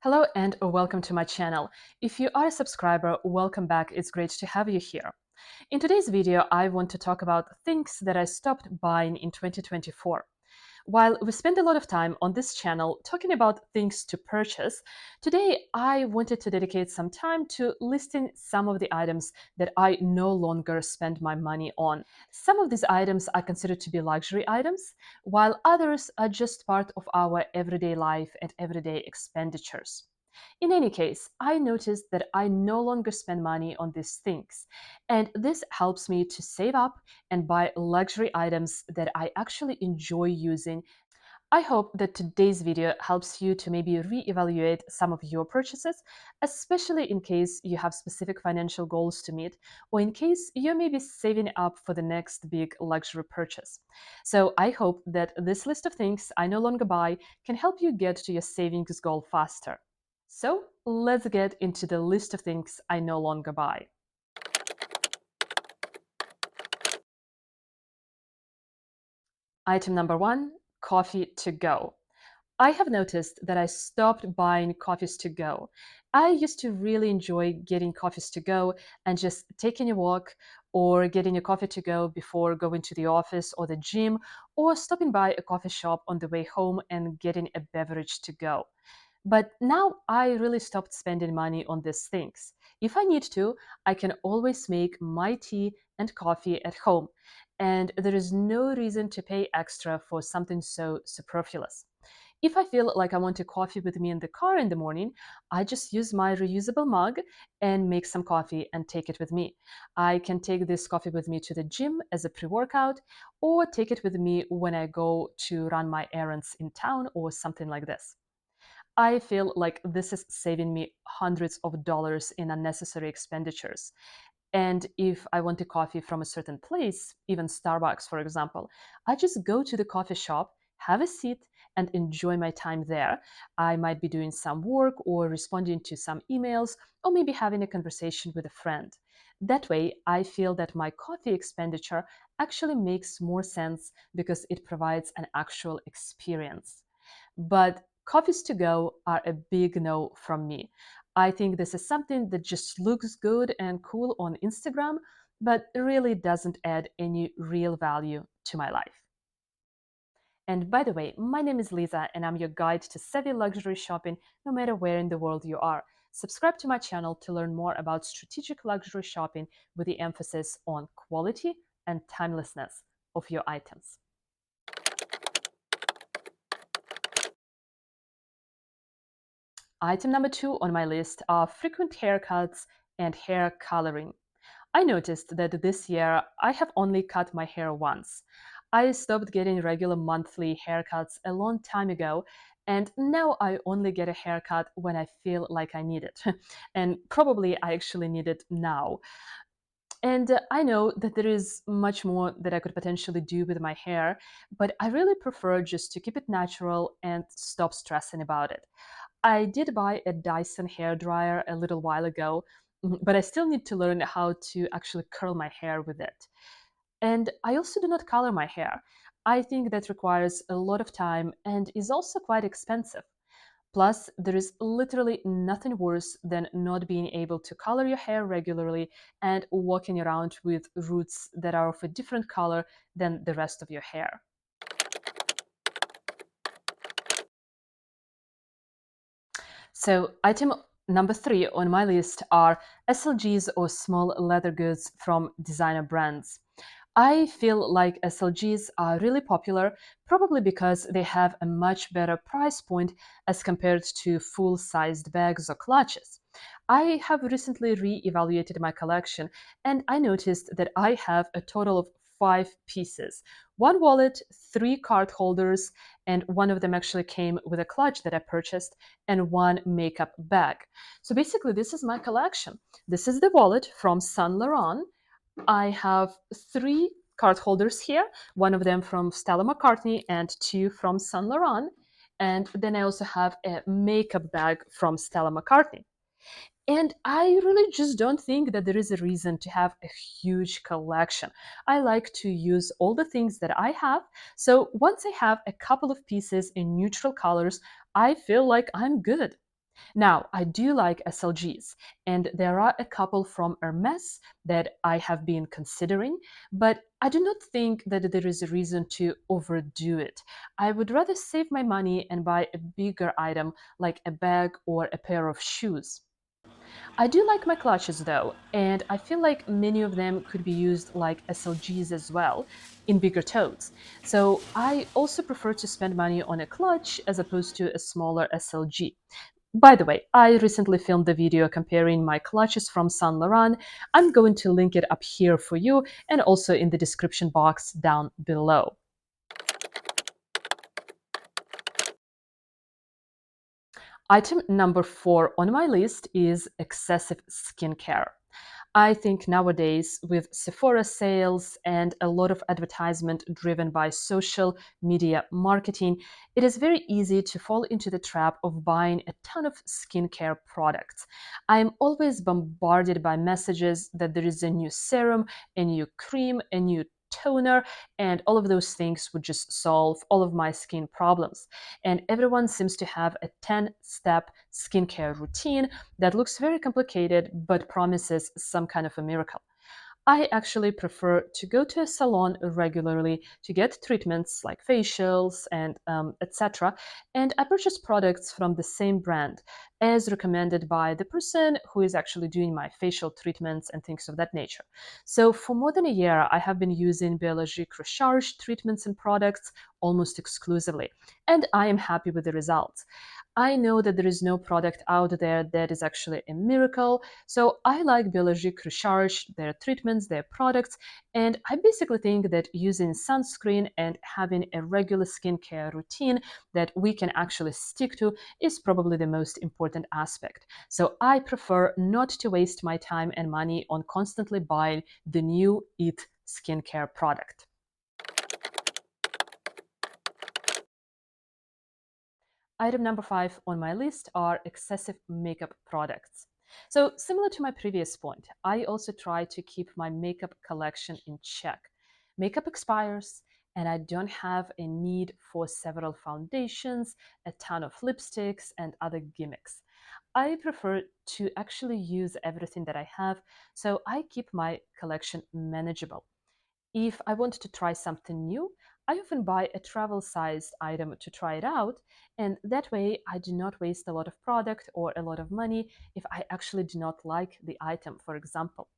Hello and welcome to my channel. If you are a subscriber, welcome back. It's great to have you here. In today's video, I want to talk about things that I stopped buying in 2024. While we spend a lot of time on this channel talking about things to purchase, today I wanted to dedicate some time to listing some of the items that I no longer spend my money on. Some of these items are considered to be luxury items, while others are just part of our everyday life and everyday expenditures. In any case, I noticed that I no longer spend money on these things, and this helps me to save up and buy luxury items that I actually enjoy using. I hope that today's video helps you to maybe reevaluate some of your purchases, especially in case you have specific financial goals to meet, or in case you're maybe saving up for the next big luxury purchase. So I hope that this list of things I no longer buy can help you get to your savings goal faster. So let's get into the list of things I no longer buy. Item number one, coffee to go. I have noticed that I stopped buying coffees to go. I used to really enjoy getting coffees to go and just taking a walk or getting a coffee to go before going to the office or the gym or stopping by a coffee shop on the way home and getting a beverage to go. But now I really stopped spending money on these things. If I need to, I can always make my tea and coffee at home, and there is no reason to pay extra for something so superfluous. If I feel like I want a coffee with me in the car in the morning, I just use my reusable mug and make some coffee and take it with me. I can take this coffee with me to the gym as a pre workout or take it with me when I go to run my errands in town or something like this. I feel like this is saving me hundreds of dollars in unnecessary expenditures. And if I want a coffee from a certain place, even Starbucks, for example, I just go to the coffee shop, have a seat, and enjoy my time there. I might be doing some work or responding to some emails, or maybe having a conversation with a friend. That way, I feel that my coffee expenditure actually makes more sense because it provides an actual experience. But coffees to go are a big no from me. I think this is something that just looks good and cool on Instagram, but really doesn't add any real value to my life. And by the way, my name is Lisa, and I'm your guide to savvy luxury shopping no matter where in the world you are. Subscribe to my channel to learn more about strategic luxury shopping with the emphasis on quality and timelessness of your items. Item number two on my list are frequent haircuts and hair coloring. I noticed that this year I have only cut my hair once. I stopped getting regular monthly haircuts a long time ago, and now I only get a haircut when I feel like I need it. And probably I actually need it now. And I know that there is much more that I could potentially do with my hair, but I really prefer just to keep it natural and stop stressing about it. I did buy a Dyson hair dryer a little while ago, but I still need to learn how to actually curl my hair with it. And I also do not color my hair. I think that requires a lot of time and is also quite expensive. Plus, there is literally nothing worse than not being able to color your hair regularly and walking around with roots that are of a different color than the rest of your hair. So, item number three on my list are SLGs or small leather goods from designer brands. I feel like SLGs are really popular, probably because they have a much better price point as compared to full sized bags or clutches. I have recently re evaluated my collection and I noticed that I have a total of five pieces: one wallet, three card holders, and one of them actually came with a clutch that I purchased, and one makeup bag. So basically, this is my collection. This is the wallet from Saint Laurent. I have three card holders here, one of them from Stella McCartney and two from Saint Laurent. And then I also have a makeup bag from Stella McCartney. And I really just don't think that there is a reason to have a huge collection. I like to use all the things that I have. So once I have a couple of pieces in neutral colors, I feel like I'm good. Now, I do like SLGs, and there are a couple from Hermes that I have been considering, but I do not think that there is a reason to overdo it. I would rather save my money and buy a bigger item like a bag or a pair of shoes. I do like my clutches though, and I feel like many of them could be used like SLGs as well in bigger totes. So I also prefer to spend money on a clutch as opposed to a smaller SLG. By the way, I recently filmed the video comparing my clutches from Saint Laurent. I'm going to link it up here for you and also in the description box down below. Item number 4 on my list is excessive skincare. I think nowadays, with Sephora sales and a lot of advertisement driven by social media marketing, it is very easy to fall into the trap of buying a ton of skincare products. I am always bombarded by messages that there is a new serum, a new cream, a new toner, and all of those things would just solve all of my skin problems. And everyone seems to have a 10-step skincare routine that looks very complicated but promises some kind of a miracle. I actually prefer to go to a salon regularly to get treatments like facials and etc. And I purchase products from the same brand as recommended by the person who is actually doing my facial treatments and things of that nature. So for more than a year, I have been using Biologique Recharge treatments and products almost exclusively, and I am happy with the results. I know that there is no product out there that is actually a miracle, so I like Biologique Recharge, their treatments, their products, and I basically think that using sunscreen and having a regular skincare routine that we can actually stick to is probably the most important aspect. So I prefer not to waste my time and money on constantly buying the new IT skincare product. Item number 5 on my list are excessive makeup products. So, similar to my previous point, I also try to keep my makeup collection in check. Makeup expires, and I don't have a need for several foundations, a ton of lipsticks, and other gimmicks. I prefer to actually use everything that I have, so I keep my collection manageable. If I want to try something new, I often buy a travel sized item to try it out, and that way I do not waste a lot of product or a lot of money if I actually do not like the item, for example.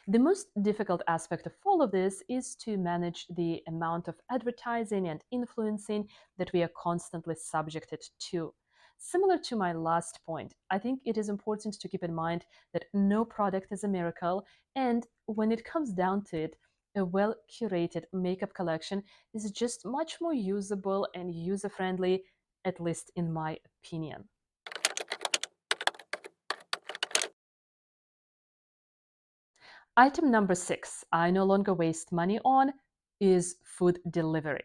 The most difficult aspect of all of this is to manage the amount of advertising and influencing that we are constantly subjected to. Similar to my last point, I think it is important to keep in mind that no product is a miracle, and when it comes down to it, a well curated makeup collection is just much more usable and user friendly, at least in my opinion. Item number 6, I no longer waste money on, is food delivery.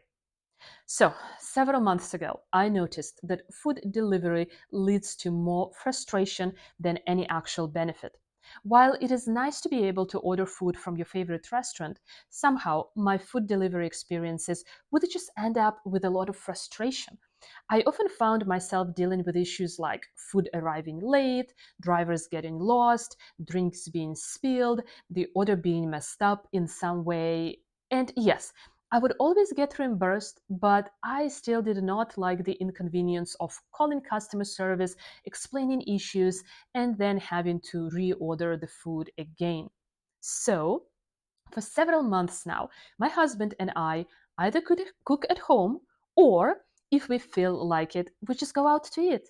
So, several months ago, I noticed that food delivery leads to more frustration than any actual benefit. While it is nice to be able to order food from your favorite restaurant, somehow my food delivery experiences would just end up with a lot of frustration. I often found myself dealing with issues like food arriving late, drivers getting lost, drinks being spilled, the order being messed up in some way. And yes, I would always get reimbursed, but I still did not like the inconvenience of calling customer service, explaining issues, and then having to reorder the food again. So, for several months now, my husband and I either could cook at home or, if we feel like it, we just go out to eat.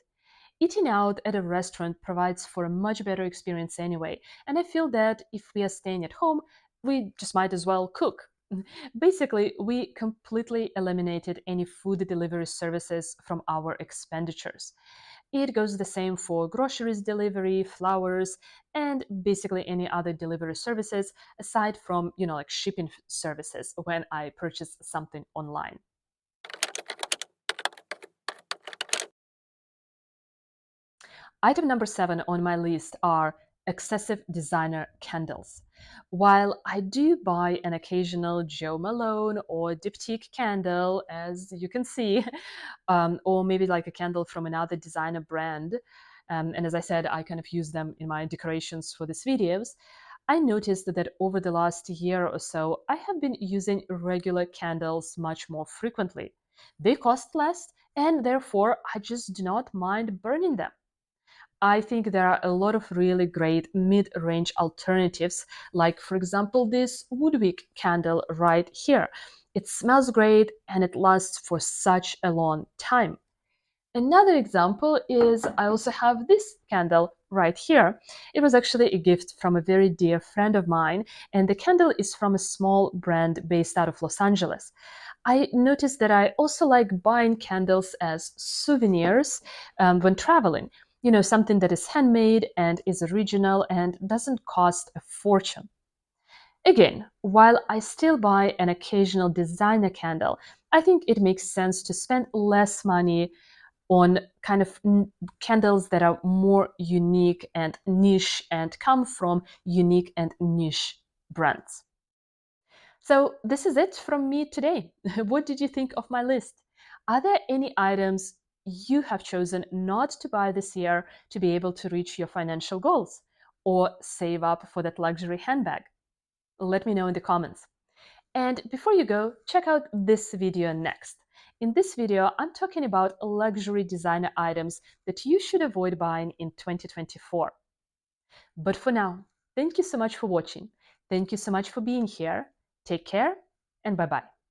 Eating out at a restaurant provides for a much better experience anyway, and I feel that if we are staying at home, we just might as well cook. Basically, we completely eliminated any food delivery services from our expenditures. It goes the same for groceries delivery, flowers, and basically any other delivery services aside from, like shipping services when I purchase something online. Item number 7 on my list are excessive designer candles. While I do buy an occasional Joe Malone or Diptyque candle, as you can see, or maybe like a candle from another designer brand, and as I said, I kind of use them in my decorations for these videos. I noticed that over the last year or so, I have been using regular candles much more frequently. They cost less, and therefore I just do not mind burning them. I think there are a lot of really great mid-range alternatives, like, for example, this woodwick candle right here. It smells great and it lasts for such a long time. Another example is I also have this candle right here. It was actually a gift from a very dear friend of mine, and the candle is from a small brand based out of Los Angeles. I noticed that I also like buying candles as souvenirs when traveling. Something that is handmade and is original and doesn't cost a fortune. Again, while I still buy an occasional designer candle, I think it makes sense to spend less money on kind of candles that are more unique and niche and come from unique and niche brands. So, this is it from me today. What did you think of my list? Are there any items you have chosen not to buy this year to be able to reach your financial goals or save up for that luxury handbag? Let me know in the comments. And before you go, check out this video next. In this video, I'm talking about luxury designer items that you should avoid buying in 2024. But for now, thank you so much for watching. Thank you so much for being here. Take care and bye bye.